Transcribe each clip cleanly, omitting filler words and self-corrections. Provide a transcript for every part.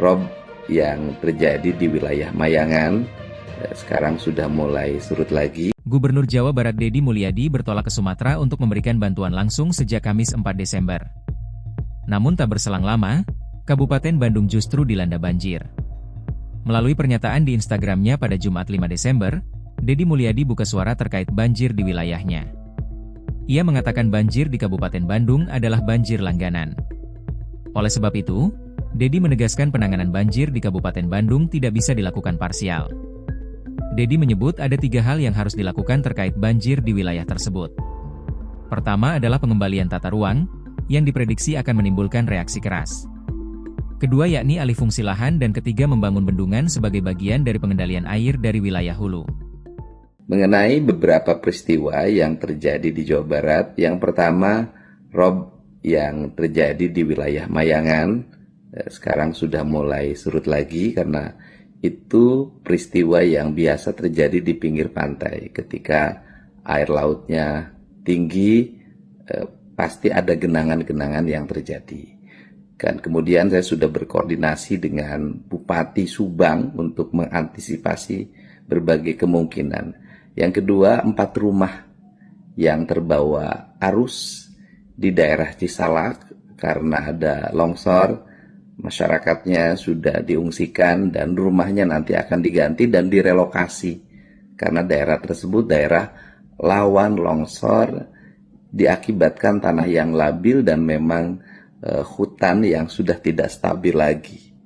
rob yang terjadi di wilayah Mayangan sekarang sudah mulai surut lagi. Gubernur Jawa Barat Deddy Mulyadi bertolak ke Sumatera untuk memberikan bantuan langsung sejak Kamis 4 Desember. Namun tak berselang lama, Kabupaten Bandung justru dilanda banjir. Melalui pernyataan di Instagramnya pada Jumat 5 Desember, Deddy Mulyadi buka suara terkait banjir di wilayahnya. Ia mengatakan banjir di Kabupaten Bandung adalah banjir langganan. Oleh sebab itu, Deddy menegaskan penanganan banjir di Kabupaten Bandung tidak bisa dilakukan parsial. Deddy menyebut ada 3 hal yang harus dilakukan terkait banjir di wilayah tersebut. Pertama adalah pengembalian tata ruang, yang diprediksi akan menimbulkan reaksi keras. Kedua yakni alih fungsi lahan dan ketiga membangun bendungan sebagai bagian dari pengendalian air dari wilayah hulu. Mengenai beberapa peristiwa yang terjadi di Jawa Barat, yang pertama, rob yang terjadi di wilayah Mayangan, sekarang sudah mulai surut lagi karena itu peristiwa yang biasa terjadi di pinggir pantai. Ketika air lautnya tinggi, pasti ada genangan-genangan yang terjadi. Dan kemudian saya sudah berkoordinasi dengan Bupati Subang untuk mengantisipasi berbagai kemungkinan. Yang kedua, 4 rumah yang terbawa arus di daerah Cisalak karena ada longsor. Masyarakatnya sudah diungsikan dan rumahnya nanti akan diganti dan direlokasi karena daerah tersebut daerah rawan longsor diakibatkan tanah yang labil dan memang hutan yang sudah tidak stabil lagi.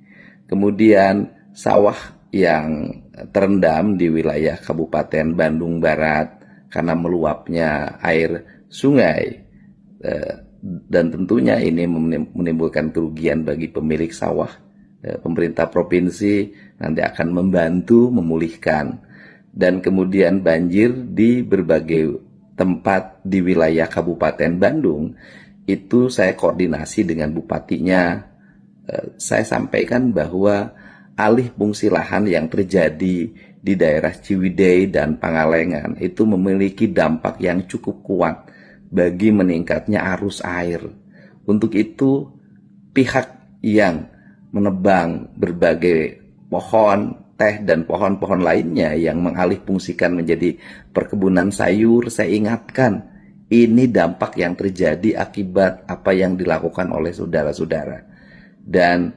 Kemudian sawah yang terendam di wilayah Kabupaten Bandung Barat karena meluapnya air sungai. Dan tentunya ini menimbulkan kerugian bagi pemilik sawah. Pemerintah provinsi nanti akan membantu memulihkan. Dan kemudian banjir di berbagai tempat di wilayah Kabupaten Bandung, itu saya koordinasi dengan bupatinya. Saya sampaikan bahwa alih fungsi lahan yang terjadi di daerah Ciwidey dan Pangalengan itu memiliki dampak yang cukup kuat bagi meningkatnya arus air. Untuk itu, pihak yang menebang berbagai pohon, teh, dan pohon-pohon lainnya yang mengalih fungsikan menjadi perkebunan sayur, saya ingatkan, ini dampak yang terjadi akibat apa yang dilakukan oleh saudara-saudara. Dan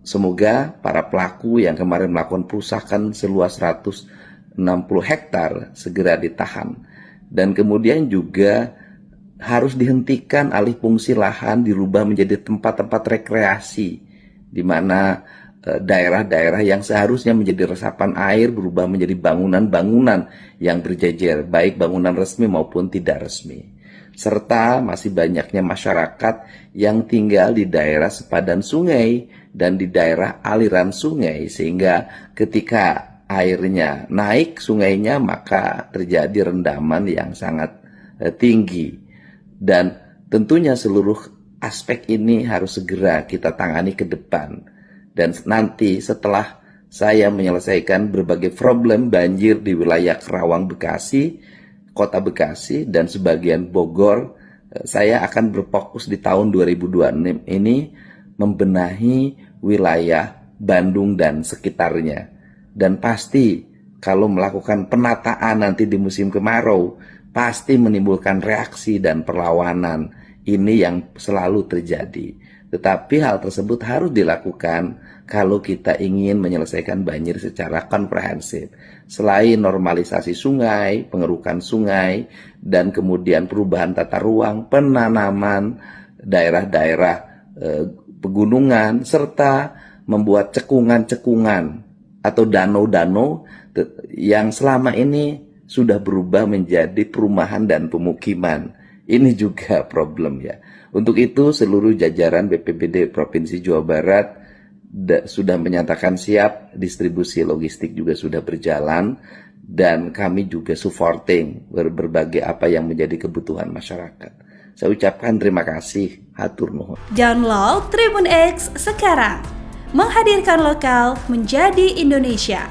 semoga para pelaku yang kemarin melakukan perusakan seluas 160 hektar segera ditahan. Dan kemudian juga harus dihentikan alih fungsi lahan, dirubah menjadi tempat-tempat rekreasi, di mana daerah-daerah yang seharusnya menjadi resapan air berubah menjadi bangunan-bangunan yang berjejer, baik bangunan resmi maupun tidak resmi. Serta masih banyaknya masyarakat yang tinggal di daerah sepadan sungai dan di daerah aliran sungai, sehingga ketika airnya naik sungainya maka terjadi rendaman yang sangat tinggi. Dan tentunya seluruh aspek ini harus segera kita tangani ke depan. Dan nanti setelah saya menyelesaikan berbagai problem banjir di wilayah Kerawang, Bekasi, Kota Bekasi, dan sebagian Bogor, saya akan berfokus di tahun 2026 ini membenahi wilayah Bandung dan sekitarnya. Dan pasti kalau melakukan penataan nanti di musim kemarau, pasti menimbulkan reaksi dan perlawanan. Ini yang selalu terjadi. Tetapi hal tersebut harus dilakukan kalau kita ingin menyelesaikan banjir secara komprehensif. Selain normalisasi sungai, pengerukan sungai, dan kemudian perubahan tata ruang, penanaman daerah-daerah pegunungan, serta membuat cekungan-cekungan atau danau-danau yang selama ini sudah berubah menjadi perumahan dan pemukiman. Ini juga problem ya. Untuk itu seluruh jajaran BPBD Provinsi Jawa Barat sudah menyatakan siap, distribusi logistik juga sudah berjalan, dan kami juga supporting berbagai apa yang menjadi kebutuhan masyarakat. Saya ucapkan terima kasih, hatur nuhun. Download Tribun X sekarang, menghadirkan lokal menjadi Indonesia.